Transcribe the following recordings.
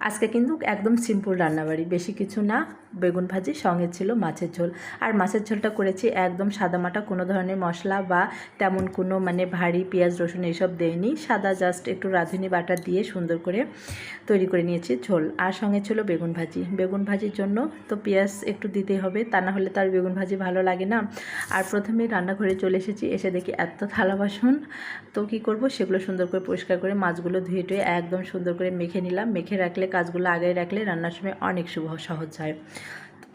আজকে কিন্তু একদম সিম্পল রান্নাবাড়ি, বেশি কিছু না। বেগুন ভাজি, সঙ্গে ছিল মাছের ঝোল। আর মাছের ঝোলটা করেছি একদম সাদামাটা, কোনো ধরনের মশলা বা তেমন কোনো ভারী পেঁয়াজ রসুন এইসব দেয়নি। সাদা জাস্ট একটু রাঁধুনি বাটা দিয়ে সুন্দর করে তৈরি করে নিয়েছি ঝোল। আর সঙ্গে ছিল বেগুন ভাজি। বেগুন ভাজির জন্য তো পেঁয়াজ একটু দিতেই হবে, তা না হলে তার বেগুন ভাজি ভালো লাগে না। আর প্রথমে রান্নাঘরে চলে এসেছি, এসে দেখি এত থালা বাসন। তো কী করব, সেগুলো সুন্দর করে পরিষ্কার করে মাছগুলো ধুয়ে টুয়ে একদম সুন্দর করে মেখে নিলাম। মেখে রাখলে, কাজগুলো আগে রাখলে রান্নার সময় অনেক সহজ হয়।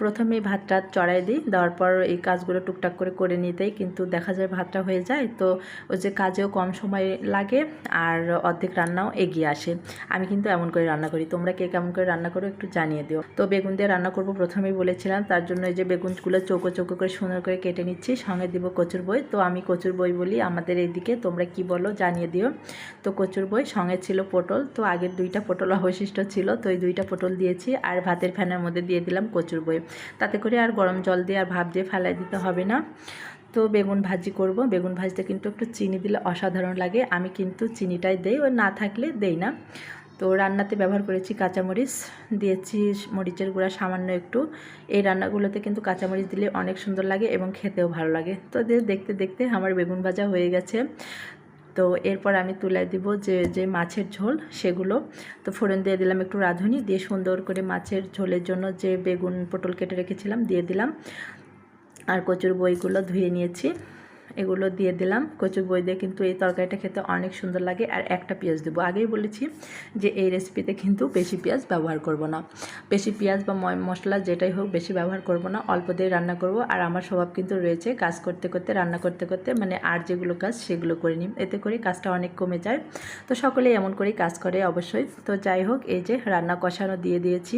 প্রথমেই ভাতটা চড়াই দিই, দেওয়ার পর এই কাজগুলো টুকটাক করে নিতেই কিন্তু দেখা যায় ভাতটা হয়ে যায়। তো ওই যে কাজেও কম সময় লাগে আর অর্ধেক রান্নাও এগিয়ে আসে। আমি কিন্তু এমন করে রান্না করি, তোমরা কে কেমন করে রান্না করো একটু জানিয়ে দিও। তো বেগুন দিয়ে রান্না করব প্রথমেই বলেছিলাম, তার জন্য এই যে বেগুনগুলো চৌকো চৌকো করে সুন্দর করে কেটে নিচ্ছি। সঙ্গে দিব কচুর বই। তো আমি কচুর বই বলি আমাদের এইদিকে, তোমরা কি বলো জানিয়ে দিও। তো কচুর বই, সঙ্গে ছিল পটল। তো আগের 2টা পটল অবশিষ্ট ছিল, তো এই 2টা পটল দিয়েছি। আর ভাতের ফ্যানের মধ্যে দিয়ে দিলাম কচুর বই, তাতে করে আর গরম জল দিয়ে আর ভাপ দিয়ে ফেলাই দিতে হবে না। তো বেগুন ভাজি করব। বেগুন ভাজতে কিন্তু একটু চিনি দিলে অসাধারণ লাগে। আমি কিন্তু চিনিটাই দেই, ও না থাকলে দেই না। তো রান্নাতে ব্যবহার করেছি কাঁচামরিচ, দিয়েছি মরিচের গুঁড়া সামান্য একটু। এই রান্নাগুলোতে কিন্তু কাঁচামরিচ দিলে অনেক সুন্দর লাগে এবং খেতেও ভালো লাগে। তো দেখতে দেখতে আমার বেগুন ভাজা হয়ে গেছে। তো এরপর আমি তুলে দিব যে মাছের ঝোল সেগুলো। তো ফোড়ন দিয়ে দিলাম একটু রাঁধুনি, দিয়ে সুন্দর করে মাছের ঝোলের জন্য যে বেগুন পটল কেটে রেখেছিলাম দিয়ে দিলাম। আর কচুর বইগুলো ধুয়ে নিয়েছি, এগুলো দিয়ে দিলাম। কচুর বই দিয়ে কিন্তু এই তরকারিটা খেতে অনেক সুন্দর লাগে। আর একটা পেঁয়াজ দেবো, আগেই বলেছি যে এই রেসিপিতে কিন্তু বেশি পেঁয়াজ ব্যবহার করব না। বেশি পেঁয়াজ বা মশলা যেটাই হোক বেশি ব্যবহার করব না, অল্প দিয়ে রান্না করব। আর আমার স্বভাব কিন্তু রয়েছে কাজ করতে করতে, রান্না করতে করতে আর যেগুলো কাজ সেগুলো করে নিই, এতে করে কাজটা অনেক কমে যায়। তো সকলেই এমন করেই কাজ করে অবশ্যই। তো যাই হোক, এই যে রান্না কষানো দিয়ে দিয়েছি,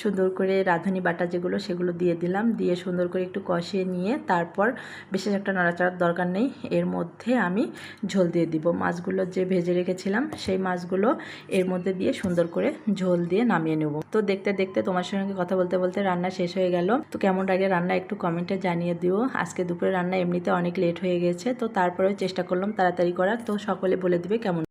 সুন্দর করে রাঁধুনি বাটা যেগুলো সেগুলো দিয়ে দিলাম। দিয়ে সুন্দর করে একটু কষিয়ে নিয়ে তারপর বিশেষ একটা নাড়াচাড়ার দরকার নেই, এর মধ্যে আমি ঝোল দিয়ে দিব। মাছগুলো যে ভেজে রেখেছিলাম সেই মাছগুলো এর মধ্যে দিয়ে সুন্দর করে ঝোল দিয়ে নামিয়ে নেব। তো দেখতে দেখতে তোমার সঙ্গে কথা বলতে বলতে রান্না শেষ হয়ে গেল। তো কেমন লাগে রান্না একটু কমেন্টে জানিয়ে দিও। আজকে দুপুরে রান্না এমনিতে অনেক লেট হয়ে গেছে, তো তারপরেও চেষ্টা করলাম তাড়াতাড়ি করার। তো সকলে বলে দিবে কেমন।